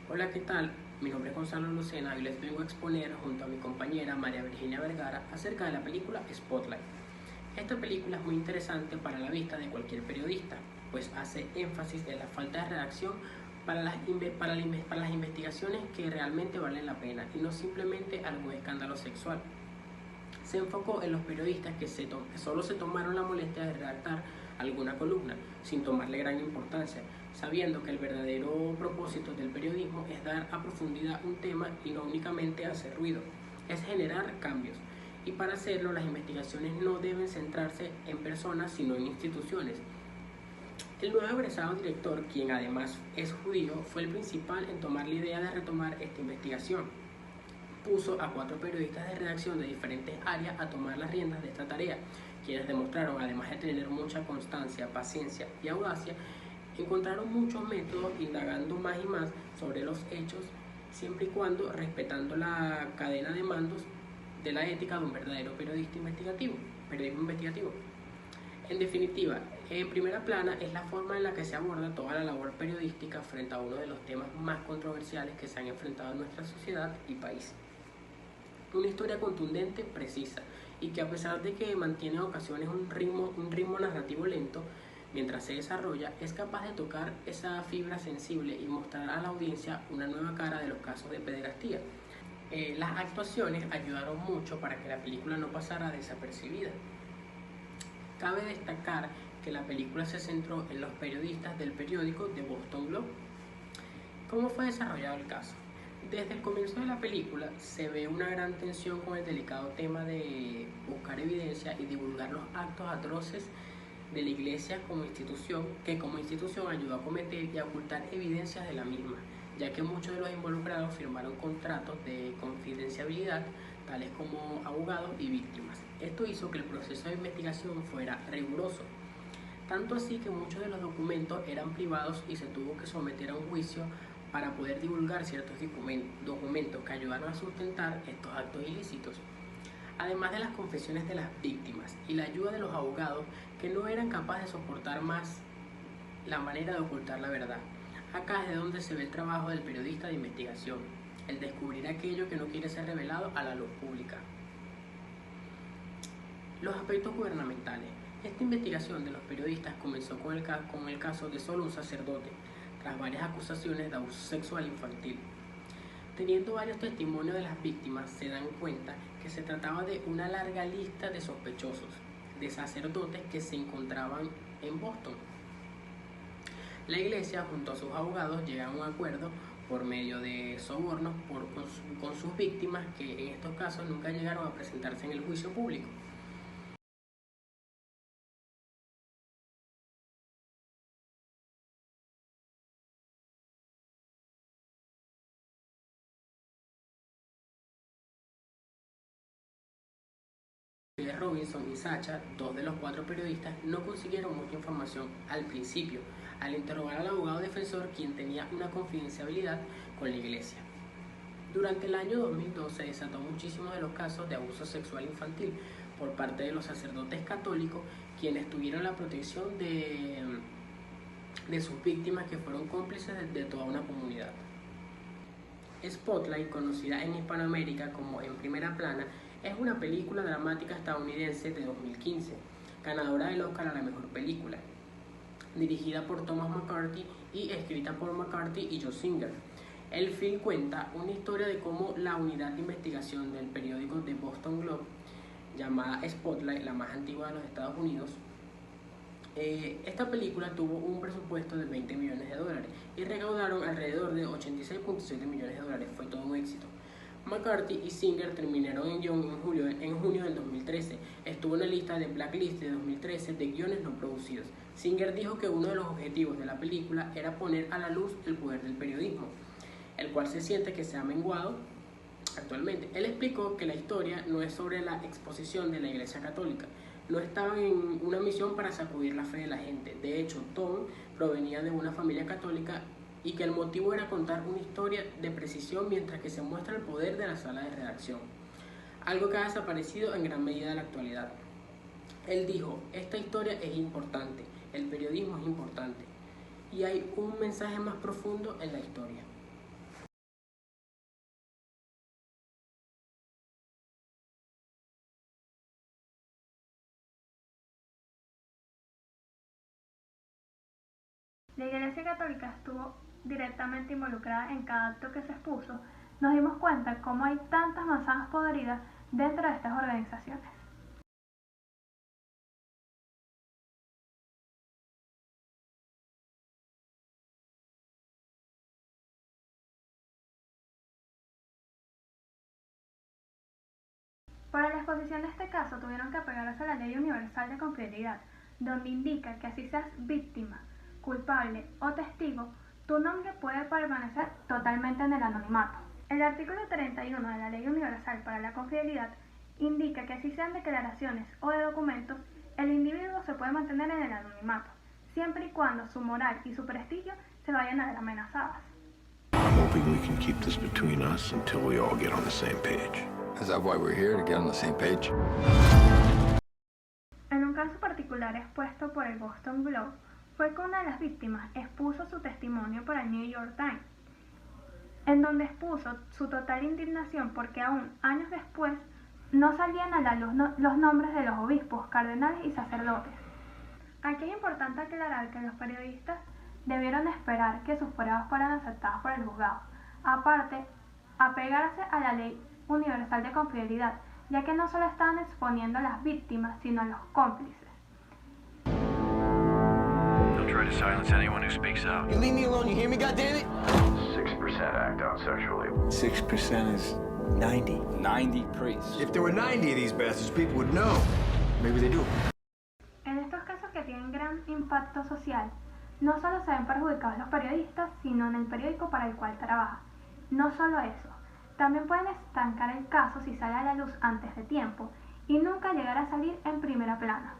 Hola, ¿qué tal? Mi nombre es Gonzalo Lucena y les vengo a exponer junto a mi compañera María Virginia Vergara acerca de la película Spotlight. Esta película es muy interesante para la vista de cualquier periodista, pues hace énfasis en la falta de redacción para las investigaciones que realmente valen la pena y no simplemente algún escándalo sexual. Se enfocó en los periodistas que solo se tomaron la molestia de redactar alguna columna, sin tomarle gran importancia, sabiendo que el verdadero propósito del periodismo es dar a profundidad un tema y no únicamente hacer ruido, es generar cambios. Y para hacerlo, las investigaciones no deben centrarse en personas, sino en instituciones. El nuevo egresado director, quien además es judío, fue el principal en tomar la idea de retomar esta investigación. Puso a 4 periodistas de redacción de diferentes áreas a tomar las riendas de esta tarea, quienes demostraron, además de tener mucha constancia, paciencia y audacia, encontraron muchos métodos indagando más y más sobre los hechos, siempre y cuando respetando la cadena de mandos de la ética de un verdadero periodismo investigativo. En definitiva, en primera plana es la forma en la que se aborda toda la labor periodística frente a uno de los temas más controversiales que se han enfrentado en nuestra sociedad y país. Una historia contundente, precisa, y que a pesar de que mantiene en ocasiones un ritmo narrativo lento, mientras se desarrolla, es capaz de tocar esa fibra sensible y mostrar a la audiencia una nueva cara de los casos de pederastía. Las actuaciones ayudaron mucho para que la película no pasara desapercibida. Cabe destacar que la película se centró en los periodistas del periódico The Boston Globe. ¿Cómo fue desarrollado el caso? Desde el comienzo de la película se ve una gran tensión con el delicado tema de buscar evidencia y divulgar los actos atroces de la iglesia como institución ayudó a cometer y a ocultar evidencias de la misma, ya que muchos de los involucrados firmaron contratos de confidencialidad, tales como abogados y víctimas. Esto hizo que el proceso de investigación fuera riguroso, tanto así que muchos de los documentos eran privados y se tuvo que someter a un juicio para poder divulgar ciertos documentos que ayudaron a sustentar estos actos ilícitos, además de las confesiones de las víctimas y la ayuda de los abogados que no eran capaces de soportar más la manera de ocultar la verdad. Acá es de donde se ve el trabajo del periodista de investigación, el descubrir aquello que no quiere ser revelado a la luz pública. Los aspectos gubernamentales. Esta investigación de los periodistas comenzó con el caso de solo un sacerdote, tras varias acusaciones de abuso sexual infantil. Teniendo varios testimonios de las víctimas, se dan cuenta que se trataba de una larga lista de sospechosos, de sacerdotes que se encontraban en Boston. La iglesia, junto a sus abogados, llega a un acuerdo por medio de sobornos con sus víctimas, que en estos casos nunca llegaron a presentarse en el juicio público. Robinson y Sacha, 2 de los 4 periodistas, no consiguieron mucha información al principio, al interrogar al abogado defensor, quien tenía una confidencialidad con la iglesia. Durante el año 2002 se desató muchísimos de los casos de abuso sexual infantil por parte de los sacerdotes católicos, quienes tuvieron la protección de sus víctimas, que fueron cómplices de toda una comunidad. Spotlight, conocida en Hispanoamérica como En Primera Plana, es una película dramática estadounidense de 2015, ganadora del Oscar a la mejor película, dirigida por Thomas McCarthy y escrita por McCarthy y Joe Singer. El film cuenta una historia de cómo la unidad de investigación del periódico The Boston Globe, llamada Spotlight, la más antigua de los Estados Unidos, esta película tuvo un presupuesto de $20 millones y recaudaron alrededor de 86.7 millones de dólares. Fue todo un éxito. McCarthy y Singer terminaron en guión en junio del 2013. Estuvo en la lista de Blacklist de 2013 de guiones no producidos. Singer dijo que uno de los objetivos de la película era poner a la luz el poder del periodismo, el cual se siente que se ha menguado actualmente. Él explicó que la historia no es sobre la exposición de la Iglesia Católica. No estaban en una misión para sacudir la fe de la gente. De hecho, Tom provenía de una familia católica y que el motivo era contar una historia de precisión mientras que se muestra el poder de la sala de redacción, algo que ha desaparecido en gran medida en la actualidad. Él dijo: esta historia es importante, el periodismo es importante y hay un mensaje más profundo en la historia. la Iglesia Católica estuvo directamente involucrada en cada acto que se expuso, nos dimos cuenta cómo hay tantas manzanas podridas dentro de estas organizaciones. Para la exposición de este caso tuvieron que apegarse a la Ley Universal de Confidencialidad, donde indica que así seas víctima, culpable o testigo, tu nombre puede permanecer totalmente en el anonimato. El artículo 31 de la Ley Universal para la Confidencialidad indica que así sean declaraciones o de documentos, el individuo se puede mantener en el anonimato, siempre y cuando su moral y su prestigio se vayan a ver amenazadas. I'm hoping we can keep this between us until we all get on the same page. Is that why we're here, to get on the same page? En un caso particular expuesto por el Boston Globe, fue que una de las víctimas expuso su testimonio para el New York Times, en donde expuso su total indignación porque aún años después no salían a la luz los nombres de los obispos, cardenales y sacerdotes. Aquí es importante aclarar que los periodistas debieron esperar que sus pruebas fueran aceptadas por el juzgado. Aparte, apegarse a la Ley Universal de Confidencialidad, ya que no solo estaban exponiendo a las víctimas, sino a los cómplices. They'll try to silence anyone who speaks out. You leave me alone, you hear me, goddammit? 6% act out sexually. 6% is 90. 90 priests. If there were 90 of these bastards, people would know. Maybe they do. En estos casos que tienen gran impacto social, no solo se ven perjudicados los periodistas, sino en el periódico para el cual trabajan. No solo eso, también pueden estancar el caso si sale a la luz antes de tiempo y nunca llegar a salir en primera plana.